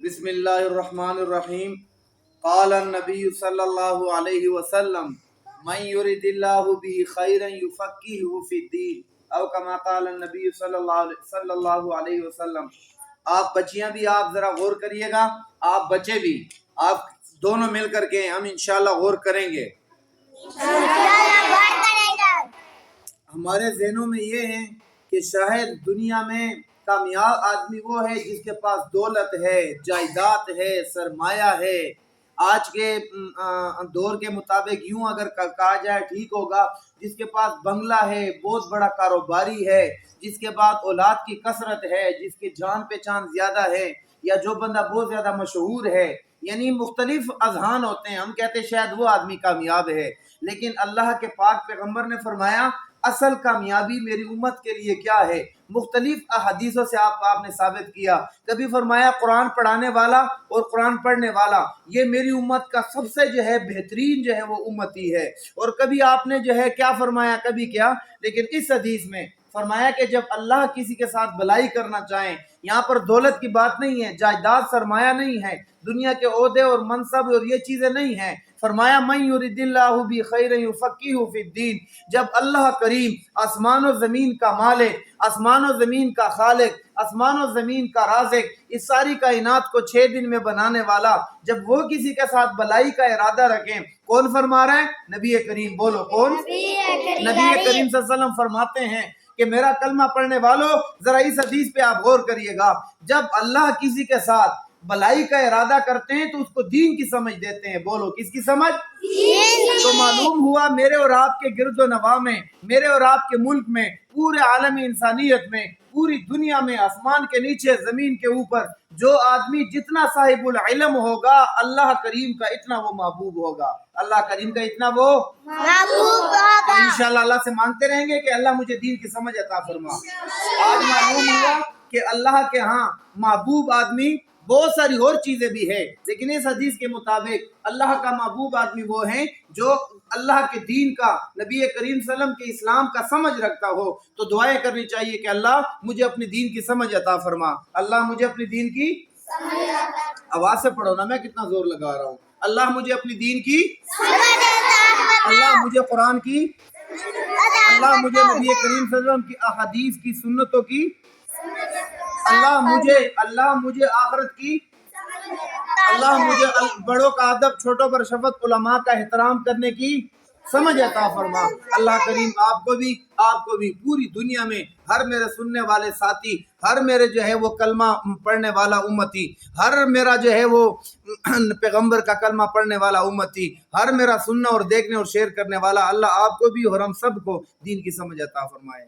بسم اللہ الرحمن الرحیم قال النبی صلی اللہ علیہ وسلم من یرد اللہ به خیرا یفقهه فی الدین او کما قال النبی صلی اللہ علیہ وسلم۔ آپ بچیاں بھی آپ ذرا غور کریے گا، آپ بچے بھی، آپ دونوں مل کر کے ہم انشاءاللہ غور کریں گے۔ ہمارے ذہنوں میں یہ ہے کہ شاید دنیا میں کامیاب آدمی وہ ہے جس کے پاس دولت ہے، جائیداد ہے، سرمایہ ہے۔ آج کے دور کے مطابق یوں اگر کہا جائے ٹھیک ہوگا، جس کے پاس بنگلہ ہے، بہت بڑا کاروباری ہے، جس کے بعد اولاد کی کثرت ہے، جس کی جان پہچان زیادہ ہے، یا جو بندہ بہت زیادہ مشہور ہے، یعنی مختلف اذہان ہوتے ہیں۔ ہم کہتے ہیں شاید وہ آدمی کامیاب ہے، لیکن اللہ کے پاک پیغمبر نے فرمایا اصل کامیابی میری امت کے لیے کیا ہے؟ مختلف احادیثوں سے آپ نے ثابت کیا۔ کبھی فرمایا قرآن پڑھانے والا اور قرآن پڑھنے والا، یہ میری امت کا سب سے جو ہے بہترین جو ہے وہ امتی ہے۔ اور کبھی آپ نے جو ہے کیا فرمایا، کبھی کیا، لیکن اس حدیث میں فرمایا کہ جب اللہ کسی کے ساتھ بھلائی کرنا چاہیں، یہاں پر دولت کی بات نہیں ہے، جائیداد سرمایہ نہیں ہے، دنیا کے عہدے اور منصب اور یہ چیزیں نہیں ہیں۔ فرمایا من یرید اللہ بہ خیرا یفقہہ فی الدین، جب اللہ کریم آسمان و زمین کا مالک، آسمان و زمین کا خالق، آسمان و زمین کا رازق، اس ساری کائنات کو 6 دن میں بنانے والا، جب وہ کسی کے ساتھ بھلائی کا ارادہ رکھیں، کون فرما رہا ہے؟ نبی کریم۔ بولو کون؟ نبی کریم صلی اللہ علیہ وسلم فرماتے ہیں کہ میرا کلمہ پڑھنے والوں ذرا اس حدیث پہ آپ غور کریے گا، جب اللہ کسی کے ساتھ بھلائی کا ارادہ کرتے ہیں تو اس کو دین کی سمجھ دیتے ہیں۔ بولو کس کی سمجھ؟ تو معلوم ہوا میرے اور آپ کے گرد و نواح میں، میرے اور آپ کے ملک میں، پورے عالم انسانیت میں، پوری دنیا میں، آسمان کے نیچے، زمین کے اوپر، جو آدمی جتنا صاحب العلم ہوگا اللہ کریم کا اتنا وہ محبوب ہوگا، اللہ کریم کا اتنا وہ محبوب ہوگا۔ انشاءاللہ اللہ سے مانگتے رہیں گے کہ اللہ مجھے دین کی سمجھ عطا فرما۔ آج معلوم ہوا کہ اللہ کے ہاں محبوب آدمی بہت ساری اور چیزیں بھی ہے، لیکن اس حدیث کے مطابق اللہ کا محبوب آدمی وہ ہیں جو اللہ کے دین کا، نبی کریم صلی اللہ علیہ وسلم کے اسلام کا سمجھ رکھتا ہو۔ تو دعائیں کرنی چاہیے کہ اللہ مجھے اپنی دین کی سمجھ عطا فرما، اللہ مجھے اپنی دین کی آواز سے پڑھو نا، میں کتنا زور لگا رہا ہوں۔ اللہ مجھے اپنی دین کی، اللہ مجھے قرآن کی، اللہ مجھے نبی کریم صلی اللہ علیہ وسلم کی احادیث کی، سنتوں کی، اللہ مجھے آخرت کی، اللہ مجھے بڑوں کا ادب، چھوٹوں پر شفقت، علماء کا احترام کرنے کی سمجھ عطا فرما۔ اللہ کریم آپ کو بھی پوری دنیا میں ہر میرے سننے والے ساتھی، ہر میرے جو ہے وہ کلمہ پڑھنے والا امتی، ہر میرا جو ہے وہ پیغمبر کا کلمہ پڑھنے والا امتی، ہر میرا سننا اور دیکھنے اور شیئر کرنے والا، اللہ آپ کو بھی اور ہم سب کو دین کی سمجھ عطا فرمائے۔